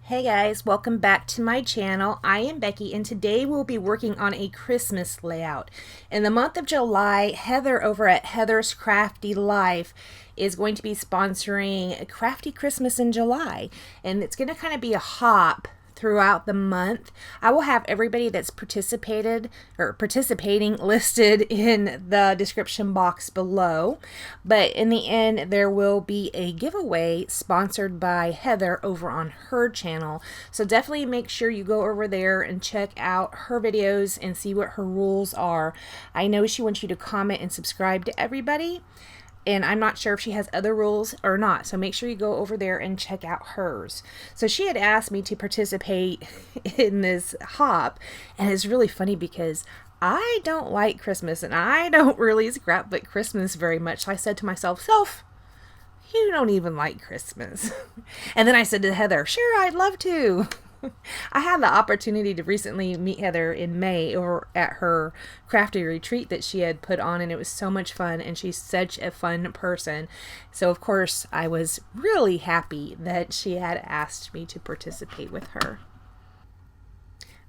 Hey guys, welcome back to my channel. I am Becky and today we'll be working on a Christmas layout. In the month of July, Heather over at Heather's Crafty Life is going to be sponsoring a Crafty Christmas in July, and it's going to kind of be a hop throughout the month. I will have everybody that's participating listed in the description box below, but in the end there will be a giveaway sponsored by Heather over on her channel, so definitely make sure you go over there and check out her videos and see what her rules are. I know she wants you to comment and subscribe to everybody, and I'm not sure if she has other rules or not, so make sure you go over there and check out hers. So she had asked me to participate in this hop, and it's really funny because I don't like Christmas and I don't really scrapbook Christmas very much. So I said to myself, you don't even like Christmas. And then I said to Heather, sure, I'd love to. I had the opportunity to recently meet Heather in May over at her crafty retreat that she had put on, and it was so much fun, and she's such a fun person. So of course I was really happy that she had asked me to participate with her.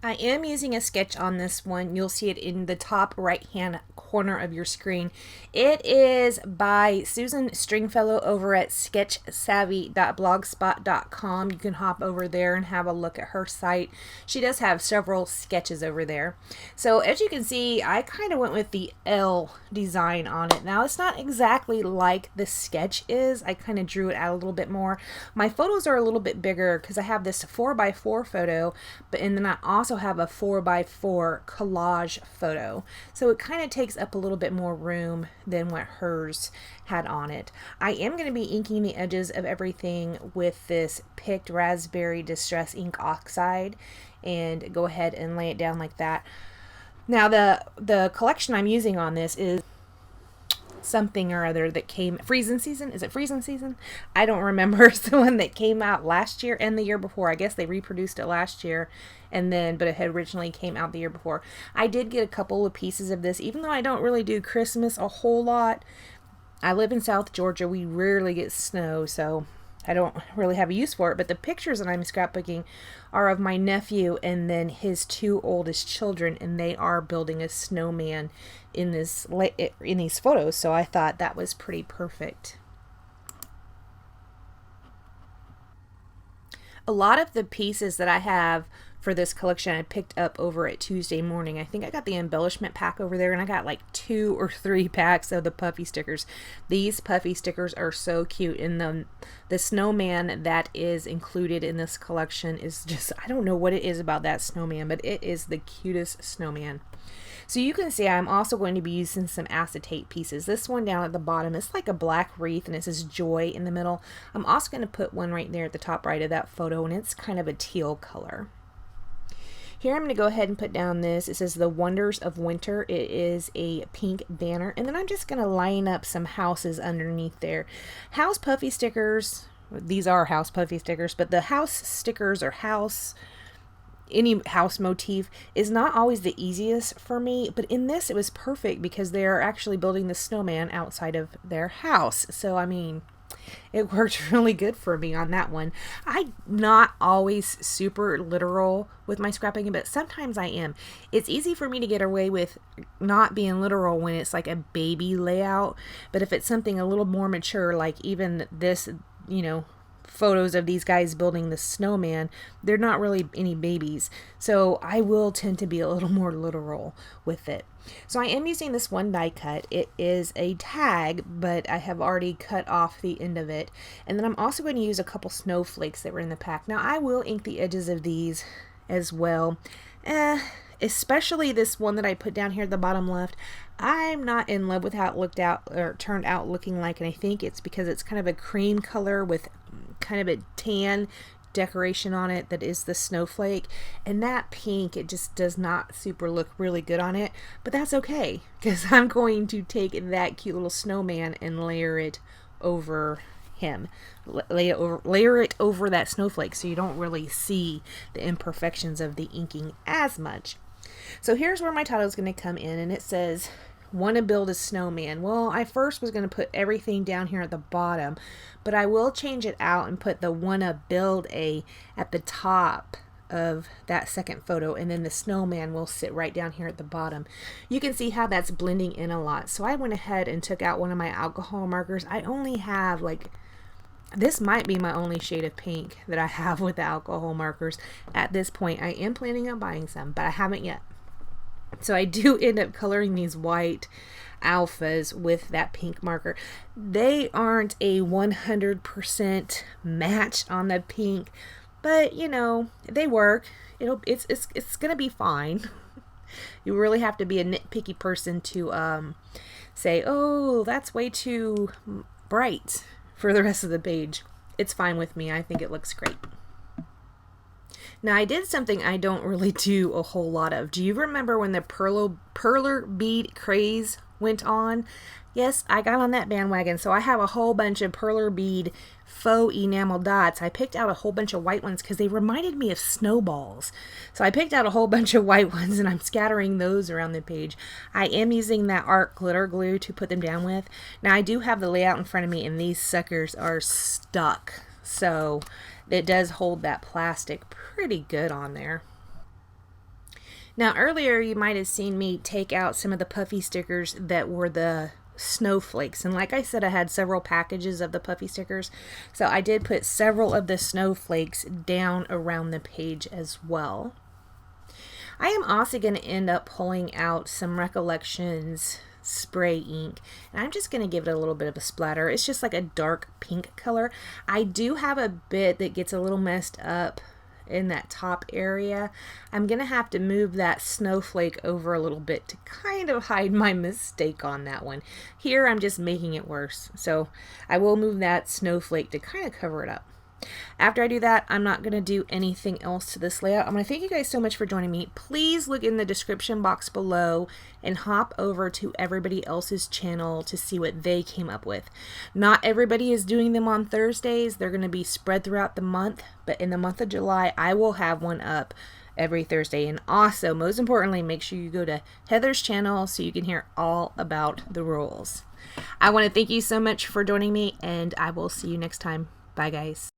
I am using a sketch on this one. You'll see it in the top right hand corner of your screen. It is by Susan Stringfellow over at sketchsavvy.blogspot.com. You can hop over there and have a look at her site. She does have several sketches over there. So as you can see, I kind of went with the L design on it. Now it's not exactly like the sketch is. I kind of drew it out a little bit more. My photos are a little bit bigger because I have this 4x4 photo, and then I also have a 4x4 collage photo, so it kind of takes up a little bit more room than what hers had on it. I am going to be inking the edges of everything with this picked raspberry distress ink oxide, and go ahead and lay it down like that. Now the collection I'm using on this is something or other that came freezing season. Is it freezing season? I don't remember. It's the one that came out last year and the year before. I guess they reproduced it last year, and then but it had originally came out the year before. I did get a couple of pieces of this, even though I don't really do Christmas a whole lot. I live in South Georgia. We rarely get snow, so I don't really have a use for it, but the pictures that I'm scrapbooking are of my nephew and then his two oldest children, and they are building a snowman in these photos, so I thought that was pretty perfect. A lot of the pieces that I have for this collection I picked up over at Tuesday Morning. I think I got the embellishment pack over there, and I got like 2 or 3 packs of the puffy stickers. These puffy stickers are so cute, and the snowman that is included in this collection is just, I don't know what it is about that snowman, but it is the cutest snowman. So you can see I'm also going to be using some acetate pieces. This one down at the bottom is like a black wreath, and it says joy in the middle. I'm also going to put one right there at the top right of that photo, and it's kind of a teal color. Here I'm going to go ahead and put down this. It says the Wonders of Winter. It is a pink banner. And then I'm just going to line up some houses underneath there. House puffy stickers. These are house puffy stickers, but the house stickers or any house motif is not always the easiest for me, but in this it was perfect because they are actually building the snowman outside of their house. So I mean, it worked really good for me on that one. I'm not always super literal with my scrapbooking, but sometimes I am. It's easy for me to get away with not being literal when it's like a baby layout, but if it's something a little more mature, like even this, photos of these guys building the snowman, they're not really any babies, so I will tend to be a little more literal with it. So I am using this one die cut. It is a tag, but I have already cut off the end of it, and then I'm also going to use a couple snowflakes that were in the pack. Now I will ink the edges of these as well, especially this one that I put down here at the bottom left. I'm not in love with how it turned out looking like, and I think it's because it's kind of a cream color with kind of a tan decoration on it that is the snowflake, and that pink, it just does not look really good on it, but that's okay because I'm going to take that cute little snowman and layer it over him, layer it over that snowflake, so you don't really see the imperfections of the inking as much. So here's where my title is going to come in, and it says, want to build a snowman. Well, I first was going to put everything down here at the bottom, but I will change it out and put the wanna build a at the top of that second photo, and then the snowman will sit right down here at the bottom. You can see how that's blending in a lot. So I went ahead and took out one of my alcohol markers. I only have like, this might be my only shade of pink that I have with the alcohol markers at this point. I am planning on buying some, but I haven't yet. So I do end up coloring these white alphas with that pink marker. They aren't a 100% match on the pink, but you know, they work. It's gonna be fine. You really have to be a nitpicky person to say, oh, that's way too bright for the rest of the page. It's fine with me. I think it looks great. Now I did something I don't really do a whole lot of. Do you remember when the perler bead craze went on? Yes, I got on that bandwagon. So I have a whole bunch of perler bead faux enamel dots. I picked out a whole bunch of white ones because they reminded me of snowballs. So I picked out a whole bunch of white ones and I'm scattering those around the page. I am using that art glitter glue to put them down with. Now I do have the layout in front of me and these suckers are stuck. So it does hold that plastic pretty good on there. Now earlier you might have seen me take out some of the puffy stickers that were the snowflakes, and like I said, I had several packages of the puffy stickers, so I did put several of the snowflakes down around the page as well. I am also going to end up pulling out some Recollections spray ink, and I'm just going to give it a little bit of a splatter. It's just like a dark pink color. I do have a bit that gets a little messed up in that top area. I'm gonna have to move that snowflake over a little bit to kind of hide my mistake on that one. Here I'm just making it worse, so I will move that snowflake to kind of cover it up. After I do that, I'm not going to do anything else to this layout. I'm going to thank you guys so much for joining me. Please look in the description box below and hop over to everybody else's channel to see what they came up with. Not everybody is doing them on Thursdays. They're going to be spread throughout the month, but in the month of July, I will have one up every Thursday. And also, most importantly, make sure you go to Heather's channel so you can hear all about the rules. I want to thank you so much for joining me, and I will see you next time. Bye, guys.